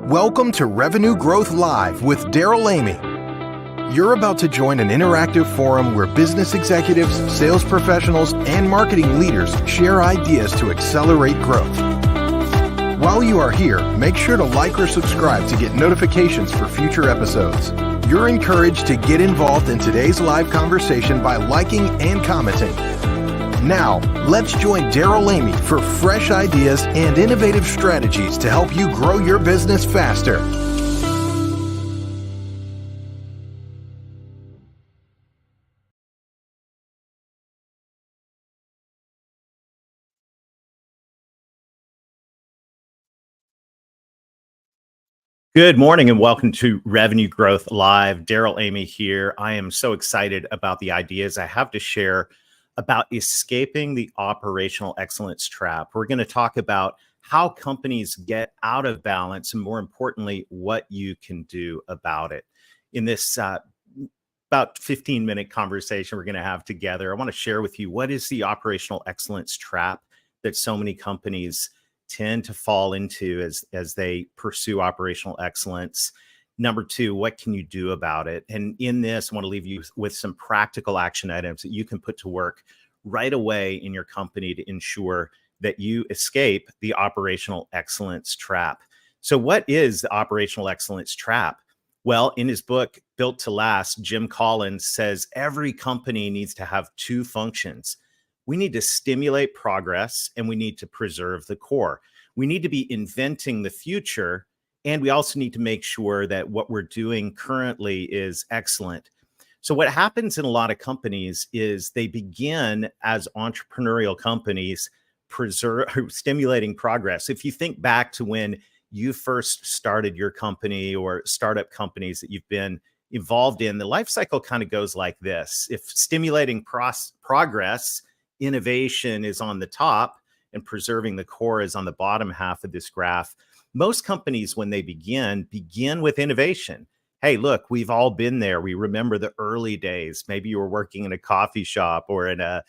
Welcome to Revenue Growth Live with Darrell Amy. You're about to join an interactive forum where business executives, sales professionals, and marketing leaders share ideas to accelerate growth. While you are here, make sure to like or subscribe to get notifications for future episodes. You're encouraged to get involved in today's live conversation by liking and commenting. Now, let's join Darrell Amy for fresh ideas and innovative strategies to help you grow your business faster. Good morning and welcome to Revenue Growth Live. Darrell Amy here. I am so excited about the ideas I have to share about escaping the operational excellence trap. We're going to talk about how companies get out of balance and, more importantly, what you can do about it. In this about 15-minute conversation we're going to have together, I want to share with you what is the operational excellence trap that so many companies tend to fall into as they pursue operational excellence. Number two, what can you do about it? And in this, I want to leave you with some practical action items that you can put to work right away in your company to ensure that you escape the operational excellence trap. So what is the operational excellence trap? Well, in his book, Built to Last, Jim Collins says every company needs to have two functions. We need to stimulate progress and we need to preserve the core. We need to be inventing the future. And we also need to make sure that what we're doing currently is excellent. So what happens in a lot of companies is they begin as entrepreneurial companies stimulating progress. If you think back to when you first started your company or startup companies that you've been involved in, the life cycle kind of goes like this. If stimulating progress, innovation is on the top and preserving the core is on the bottom half of this graph, most companies, when they begin with innovation. Hey, look, we've all been there. We remember the early days. Maybe you were working in a coffee shop or in a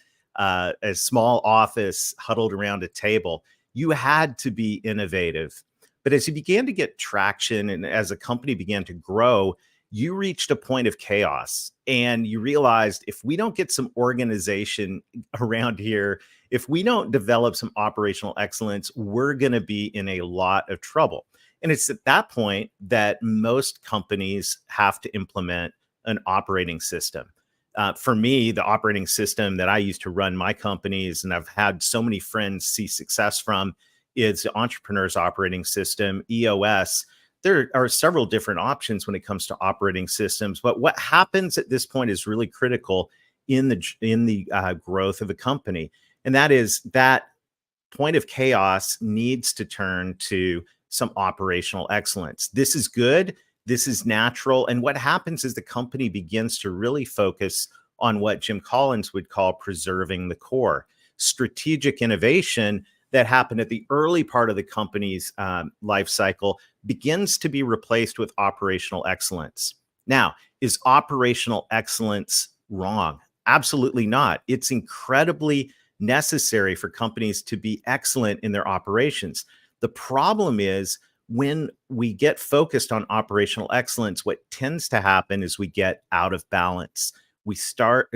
small office huddled around a table. You had to be innovative. But as you began to get traction and as a company began to grow, you reached a point of chaos and you realized if we don't get some organization around here, if we don't develop some operational excellence, we're going to be in a lot of trouble. And it's at that point that most companies have to implement an operating system. For me, the operating system that I use to run my companies, and I've had so many friends see success from, is the Entrepreneur's Operating System, EOS. There are several different options when it comes to operating systems, but what happens at this point is really critical in the growth of a company. And that is that point of chaos needs to turn to some operational excellence. This is good. This is natural. And what happens is the company begins to really focus on what Jim Collins would call preserving the core. Strategic innovation that happened at the early part of the company's life cycle begins to be replaced with operational excellence. Now, is operational excellence wrong? Absolutely not. It's incredibly necessary for companies to be excellent in their operations. The problem is when we get focused on operational excellence, what tends to happen is we get out of balance. We start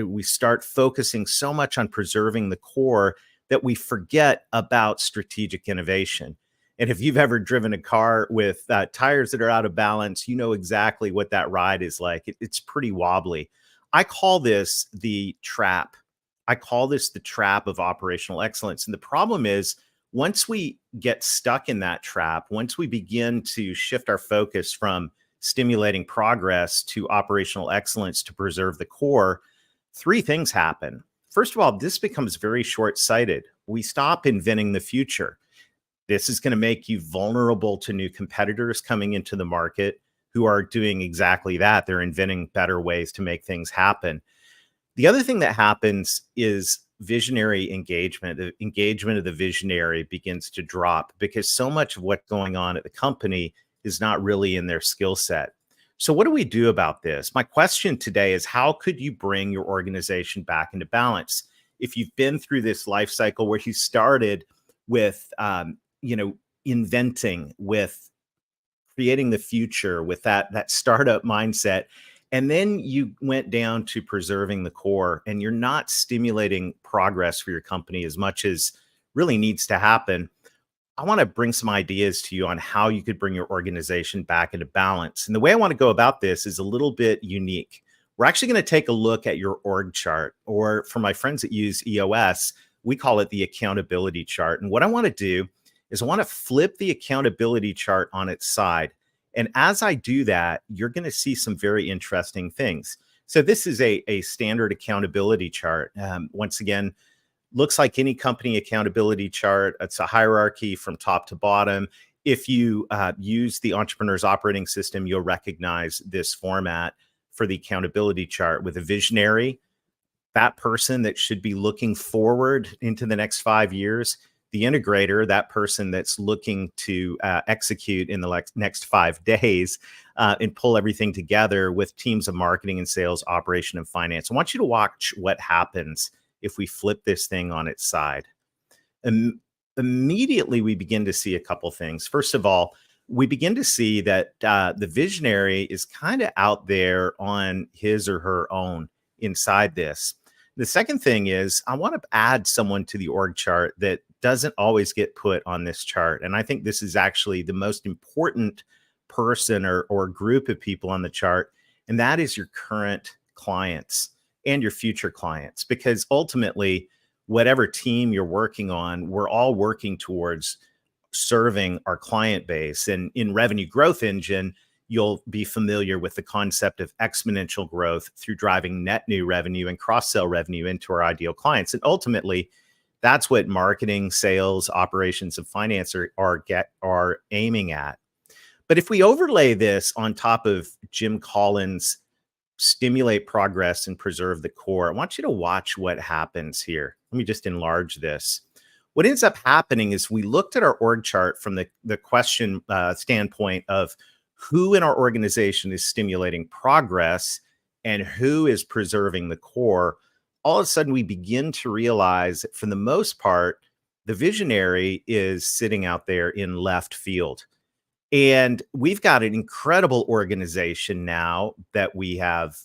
focusing so much on preserving the core that we forget about strategic innovation. And if you've ever driven a car with tires that are out of balance, you know exactly what that ride is like. It's pretty wobbly. I call this the trap. I call this the trap of operational excellence. And the problem is, once we get stuck in that trap, once we begin to shift our focus from stimulating progress to operational excellence to preserve the core, three things happen. First of all, this becomes very short-sighted. We stop inventing the future. This is going to make you vulnerable to new competitors coming into the market who are doing exactly that. They're inventing better ways to make things happen. The other thing that happens is visionary engagement. The engagement of the visionary begins to drop because so much of what's going on at the company is not really in their skill set. So what do we do about this? My question today is, how could you bring your organization back into balance? If you've been through this life cycle where you started with, inventing, with creating the future with that startup mindset. And then you went down to preserving the core, and you're not stimulating progress for your company as much as really needs to happen. I want to bring some ideas to you on how you could bring your organization back into balance. And the way I want to go about this is a little bit unique. We're actually going to take a look at your org chart, or for my friends that use EOS, we call it the accountability chart. And what I want to do is I want to flip the accountability chart on its side. And as I do that, you're going to see some very interesting things. So this is a standard accountability chart. Once again, looks like any company accountability chart. It's a hierarchy from top to bottom. If you use the Entrepreneur's Operating System, you'll recognize this format for the accountability chart, with a visionary, that person that should be looking forward into the next 5 years, the integrator, that person that's looking to execute in the next 5 days and pull everything together, with teams of marketing and sales, operation and finance. I want you to watch what happens if we flip this thing on its side. Immediately, we begin to see a couple things. First of all, we begin to see that the visionary is kind of out there on his or her own inside this. The second thing is, I want to add someone to the org chart that doesn't always get put on this chart. And I think this is actually the most important person or group of people on the chart. And that is your current clients and your future clients, because ultimately, whatever team you're working on, we're all working towards serving our client base. And in Revenue Growth Engine, you'll be familiar with the concept of exponential growth through driving net new revenue and cross-sell revenue into our ideal clients. And ultimately, that's what marketing, sales, operations, and finance are aiming at. But if we overlay this on top of Jim Collins' stimulate progress and preserve the core, I want you to watch what happens here. Let me just enlarge this. What ends up happening is, we looked at our org chart from the question standpoint of who in our organization is stimulating progress and who is preserving the core. All of a sudden, we begin to realize that for the most part, the visionary is sitting out there in left field. And we've got an incredible organization now that we have,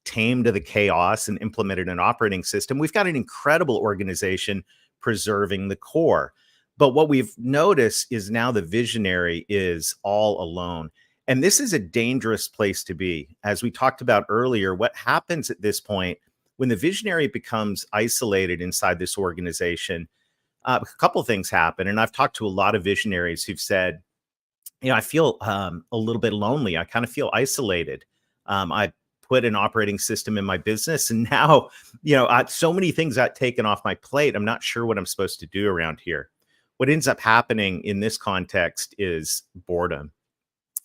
tamed the chaos and implemented an operating system. We've got an incredible organization preserving the core. But what we've noticed is now the visionary is all alone. And this is a dangerous place to be. As we talked about earlier, what happens at this point when the visionary becomes isolated inside this organization, a couple of things happen. And I've talked to a lot of visionaries who've said, I feel a little bit lonely. I kind of feel isolated. I put an operating system in my business, and now, so many things got taken off my plate. I'm not sure what I'm supposed to do around here. What ends up happening in this context is boredom.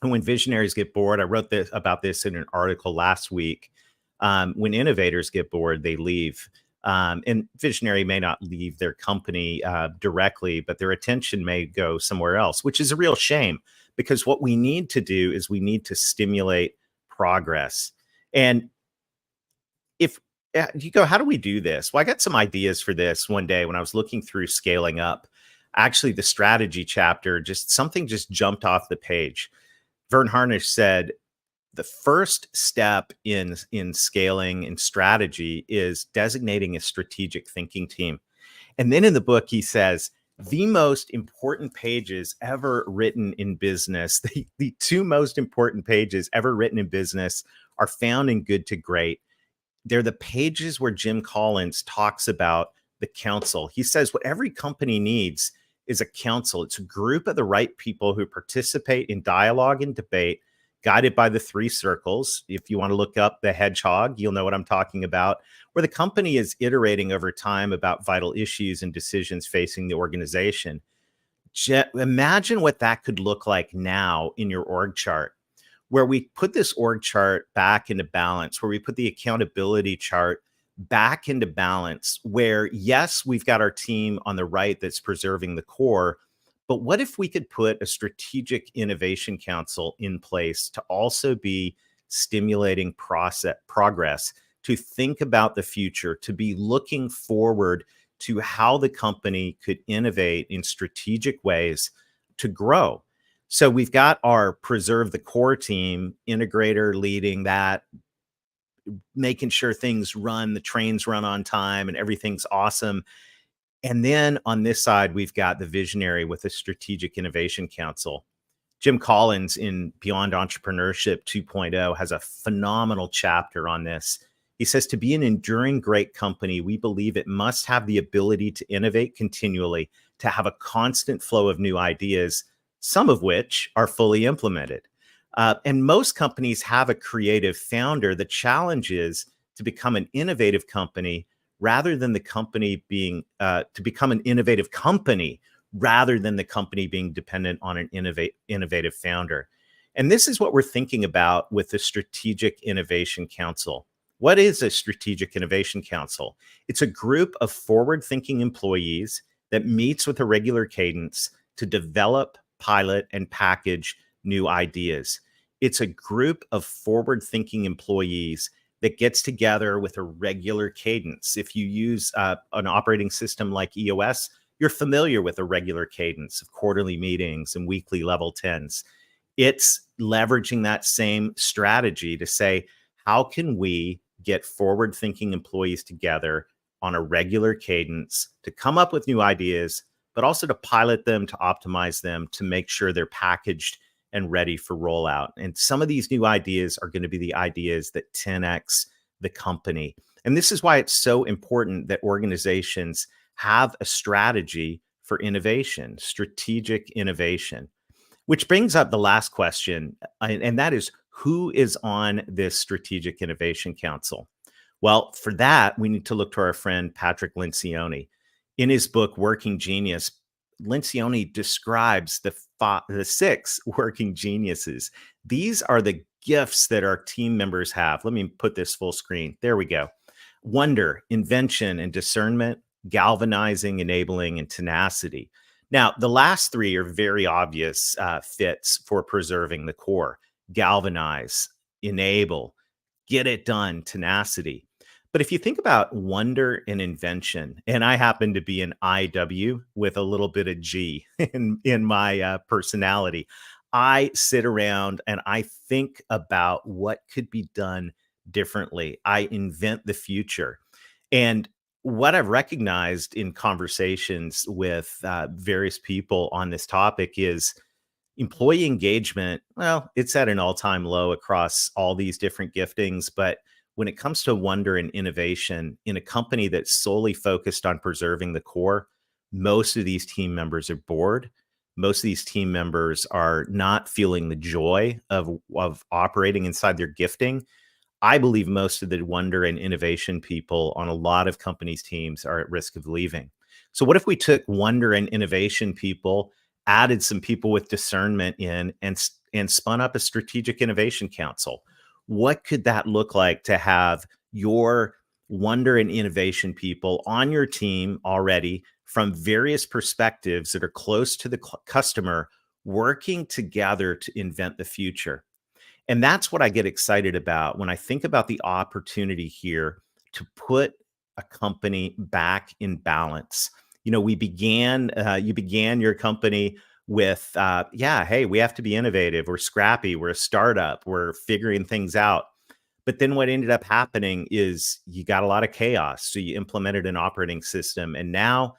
And when visionaries get bored, I wrote about this in an article last week. When innovators get bored, they leave. And visionary may not leave their company directly, but their attention may go somewhere else, which is a real shame, because what we need to do is we need to stimulate progress. And if you go, how do we do this? Well, I got some ideas for this one day when I was looking through Scaling Up. Actually, the strategy chapter, something just jumped off the page. Vern Harnish said, the first step in scaling and strategy is designating a strategic thinking team. And then in the book, he says, the most important pages ever written in business, the two most important pages ever written in business are found in Good to Great. They're the pages where Jim Collins talks about the council. He says what every company needs is a council. It's a group of the right people who participate in dialogue and debate, guided by the three circles. If you want to look up the hedgehog, you'll know what I'm talking about, where the company is iterating over time about vital issues and decisions facing the organization. Imagine what that could look like now in your org chart, where we put this org chart back into balance, where we put the accountability chart back into balance, where, yes, we've got our team on the right that's preserving the core, but what if we could put a strategic innovation council in place to also be stimulating progress, to think about the future, to be looking forward to how the company could innovate in strategic ways to grow? So we've got our preserve the core team, integrator leading that, making sure things run, the trains run on time and everything's awesome. And then on this side, we've got the visionary with the Strategic Innovation Council. Jim Collins in Beyond Entrepreneurship 2.0 has a phenomenal chapter on this. He says, to be an enduring great company, we believe it must have the ability to innovate continually, to have a constant flow of new ideas, some of which are fully implemented. And most companies have a creative founder. The challenge is to become an innovative company rather than the company being, to become an innovative company rather than the company being dependent on an innovative founder. And this is what we're thinking about with the Strategic Innovation Council. What is a Strategic Innovation Council? It's a group of forward-thinking employees that meets with a regular cadence to develop, pilot, and package new ideas. It's a group of forward-thinking employees that gets together with a regular cadence. If you use an operating system like EOS, you're familiar with a regular cadence of quarterly meetings and weekly level 10s. It's leveraging that same strategy to say, how can we get forward-thinking employees together on a regular cadence to come up with new ideas, but also to pilot them, to optimize them, to make sure they're packaged and ready for rollout. And some of these new ideas are going to be the ideas that 10x the company. And this is why it's so important that organizations have a strategy for innovation, strategic innovation, which brings up the last question, and that is, who is on this Strategic Innovation Council? Well, for that, we need to look to our friend Patrick Lencioni. In his book, Working Genius, Lencioni describes the 6 working geniuses. These are the gifts that our team members have. Let me put this full screen. There we go. Wonder, invention, and discernment, galvanizing, enabling, and tenacity. Now, the last 3 are very obvious fits for preserving the core. Galvanize, enable, get it done, tenacity. But if you think about wonder and invention, and I happen to be an IW with a little bit of G in my personality, I sit around and I think about what could be done differently. I invent the future. And what I've recognized in conversations with various people on this topic is employee engagement. Well, it's at an all-time low across all these different giftings. But when it comes to wonder and innovation in a company that's solely focused on preserving the core, most of these team members are bored. Most of these team members are not feeling the joy of operating inside their gifting. I believe most of the wonder and innovation people on a lot of companies' teams are at risk of leaving. So what if we took wonder and innovation people, added some people with discernment in, and spun up a Strategic Innovation Council? What could that look like to have your wonder and innovation people on your team already from various perspectives that are close to the customer, working together to invent the future? And that's what I get excited about when I think about the opportunity here to put a company back in balance. You know, you began your company with, hey, we have to be innovative. We're scrappy. We're a startup. We're figuring things out. But then what ended up happening is you got a lot of chaos. So you implemented an operating system. And now,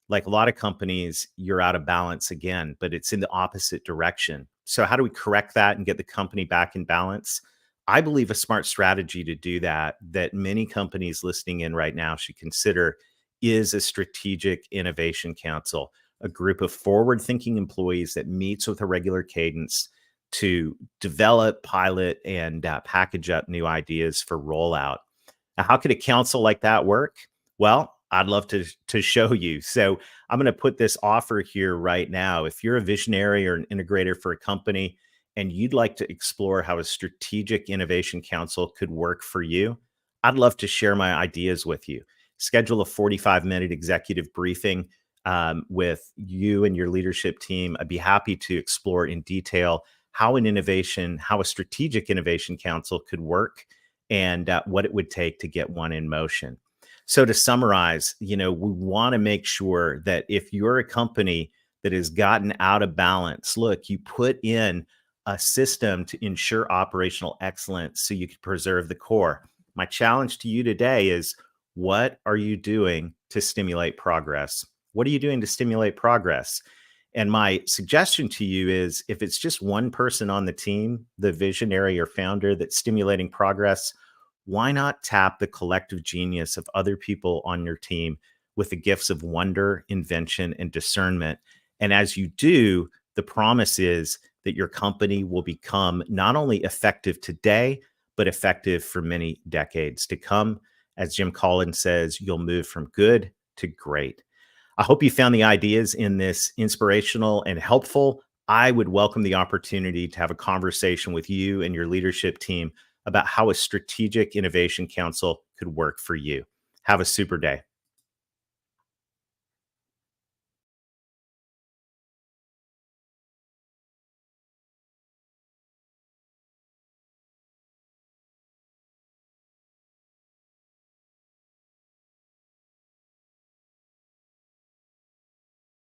like a lot of companies, you're out of balance again, but it's in the opposite direction. So how do we correct that and get the company back in balance? I believe a smart strategy to do that many companies listening in right now should consider is a Strategic Innovation Council, a group of forward-thinking employees that meets with a regular cadence to develop, pilot, and package up new ideas for rollout. Now, how could a council like that work? Well, I'd love to show you. So I'm going to put this offer here right now. If you're a visionary or an integrator for a company and you'd like to explore how a Strategic Innovation Council could work for you, I'd love to share my ideas with you. Schedule a 45-minute executive briefing with you and your leadership team. I'd be happy to explore in detail how a Strategic Innovation Council could work and what it would take to get one in motion. So to summarize, we want to make sure that if you're a company that has gotten out of balance. Look, you put in a system to ensure operational excellence so you can preserve the core. My challenge to you today is, what are you doing to stimulate progress? What are you doing to stimulate progress? And my suggestion to you is, if it's just one person on the team, the visionary or founder that's stimulating progress, why not tap the collective genius of other people on your team with the gifts of wonder, invention, and discernment? And as you do, the promise is that your company will become not only effective today, but effective for many decades to come. As Jim Collins says, you'll move from good to great. I hope you found the ideas in this inspirational and helpful. I would welcome the opportunity to have a conversation with you and your leadership team about how a strategic innovation council could work for you. Have a super day.